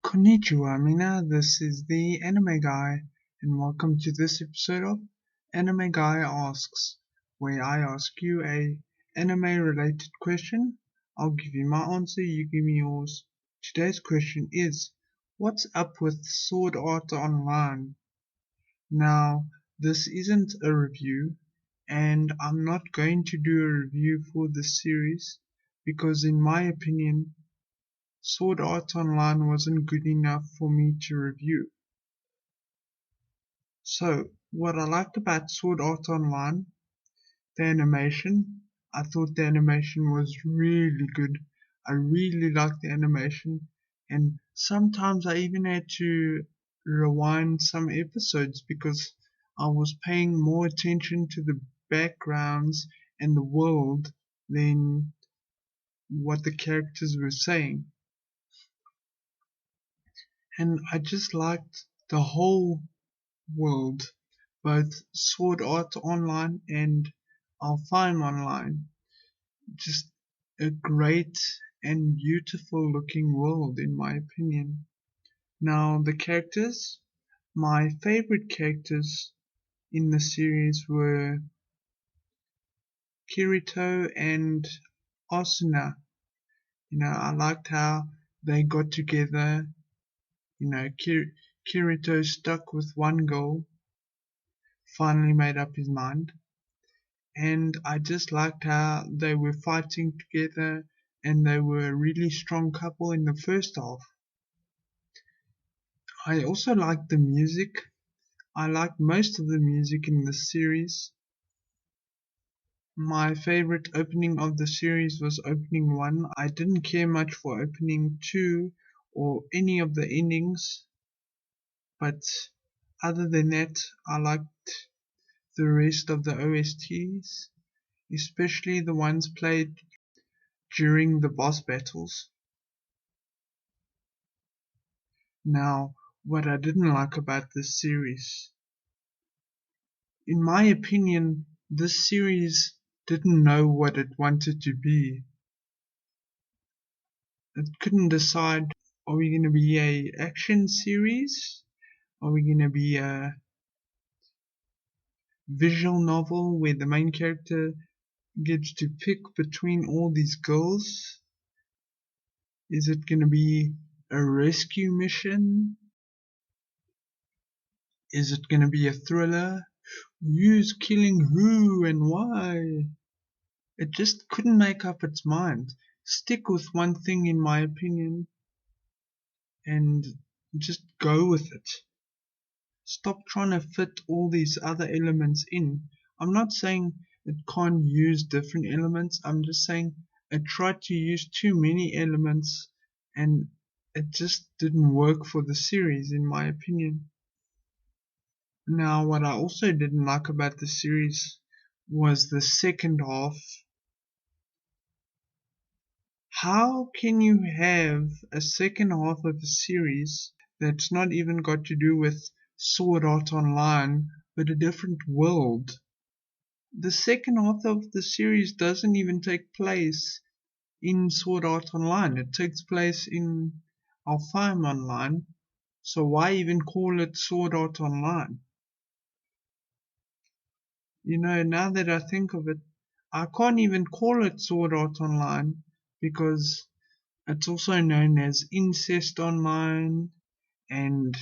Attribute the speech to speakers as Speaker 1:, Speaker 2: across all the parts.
Speaker 1: Konnichiwa, Mina. This is the Anime Guy, and welcome to this episode of Anime Guy Asks, where I ask you a anime-related question. I'll give you my answer, you give me yours. Today's question is, what's up with Sword Art Online? Now, this isn't a review, and I'm not going to do a review for this series, because in my opinion, Sword Art Online wasn't good enough for me to review. So, what I liked about Sword Art Online, the animation, I thought the animation was really good. I really liked the animation, and sometimes I even had to rewind some episodes because I was paying more attention to the backgrounds and the world than what the characters were saying. And I just liked the whole world, both Sword Art Online and Alfheim Online. Just a great and beautiful looking world in my opinion. Now the characters, my favorite characters in the series were Kirito and Asuna. I liked how they got together. Kirito stuck with one goal, finally made up his mind, and I just liked how they were fighting together and they were a really strong couple in the first half. I also liked the music. I liked most of the music in the series. My favorite opening of the series was opening 1. I didn't care much for opening 2 or any of the endings, but other than that, I liked the rest of the OSTs, especially the ones played during the boss battles. Now, what I didn't like about this series, in my opinion, this series didn't know what it wanted to be. It couldn't decide, are we going to be a action series? Are we going to be a visual novel where the main character gets to pick between all these girls? Is it going to be a rescue mission? Is it going to be a thriller? Who's killing who and why? It just couldn't make up its mind. Stick with one thing in my opinion and just go with it. Stop trying to fit all these other elements in. I'm not saying it can't use different elements, I'm just saying it tried to use too many elements and it just didn't work for the series in my opinion. Now what I also didn't like about the series was the second half. How can you have a second half of a series that's not even got to do with Sword Art Online, but a different world? The second half of the series doesn't even take place in Sword Art Online. It takes place in Alfheim Online. So why even call it Sword Art Online? Now that I think of it, I can't even call it Sword Art Online because it's also known as Incest Online and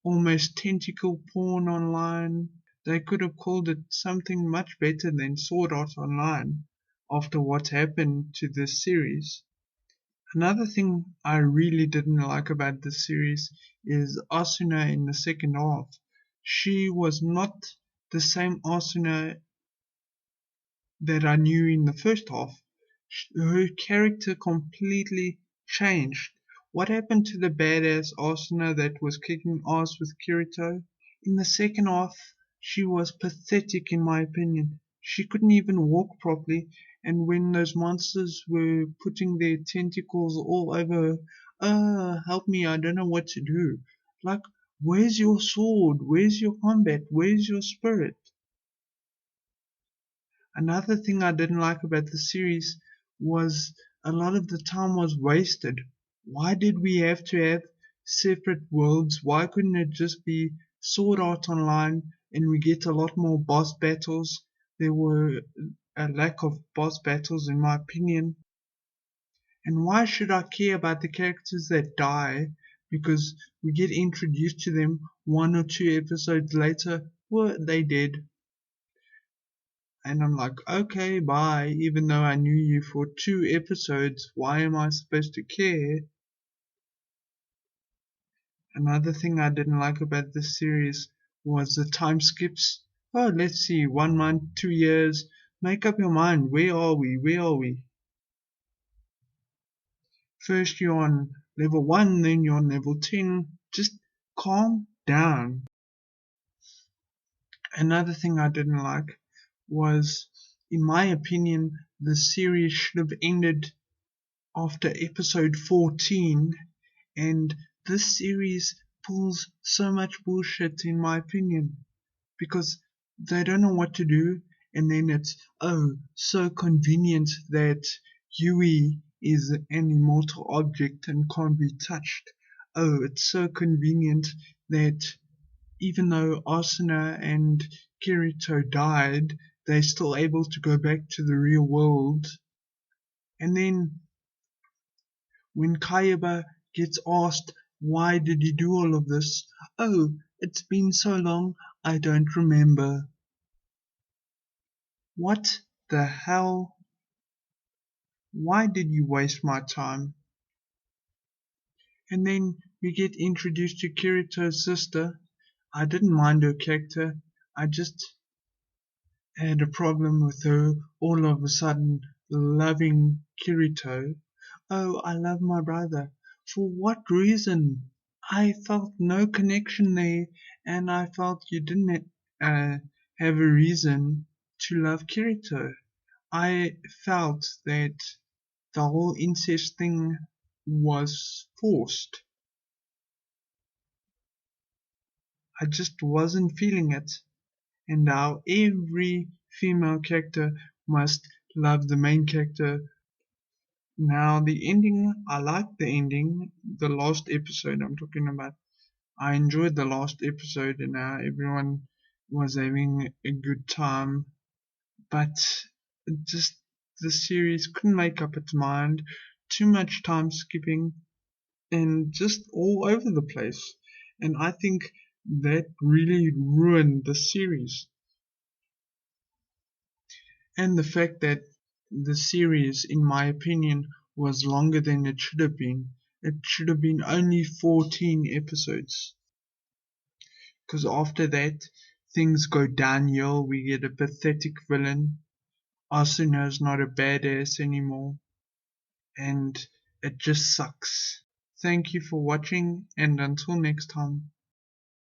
Speaker 1: almost tentacle porn online. They could have called it something much better than Sword Art Online after what happened to this series. Another thing I really didn't like about this series is Asuna in the second half. She was not the same Asuna that I knew in the first half. Her character completely changed. What happened to the badass Asuna that was kicking ass with Kirito? In the second half, she was pathetic in my opinion. She couldn't even walk properly, and when those monsters were putting their tentacles all over her, help me, I don't know what to do. Like, where's your sword? Where's your combat? Where's your spirit? Another thing I didn't like about the series was a lot of the time was wasted. Why did we have to have separate worlds? Why couldn't it just be Sword Art Online and we get a lot more boss battles? There were a lack of boss battles in my opinion. And why should I care about the characters that die because we get introduced to them 1 or 2 episodes later? Well, they dead. And I'm like, okay, bye. Even though I knew you for 2 episodes, why am I supposed to care? Another thing I didn't like about this series was the time skips. Oh, let's see, 1 month, 2 years. Make up your mind. Where are we? Where are we? First you're on level 1, then you're on level 10. Just calm down. Another thing I didn't like was, in my opinion, the series should have ended after episode 14, and this series pulls so much bullshit in my opinion, because they don't know what to do, and then it's, oh, so convenient that Yui is an immortal object and can't be touched. Oh, it's so convenient that even though Asuna and Kirito died, they're still able to go back to the real world. And then when Kayaba gets asked, why did you do all of this? Oh, it's been so long, I don't remember. What the hell? Why did you waste my time? And then we get introduced to Kirito's sister. I didn't mind her character, I just had a problem with her all of a sudden loving Kirito. Oh, I love my brother. For what reason? I felt no connection there, and I felt you didn't have a reason to love Kirito. I felt that the whole incest thing was forced. I just wasn't feeling it. And now every female character must love the main character. Now the ending, I liked the ending, the last episode I'm talking about. I enjoyed the last episode and everyone was having a good time, but just the series couldn't make up its mind. Too much time skipping and just all over the place. And I think that really ruined the series. And the fact that the series, in my opinion, was longer than it should have been. It should have been only 14 episodes. Because after that, things go downhill. We get a pathetic villain. Asuna's not a badass anymore. And it just sucks. Thank you for watching, and until next time.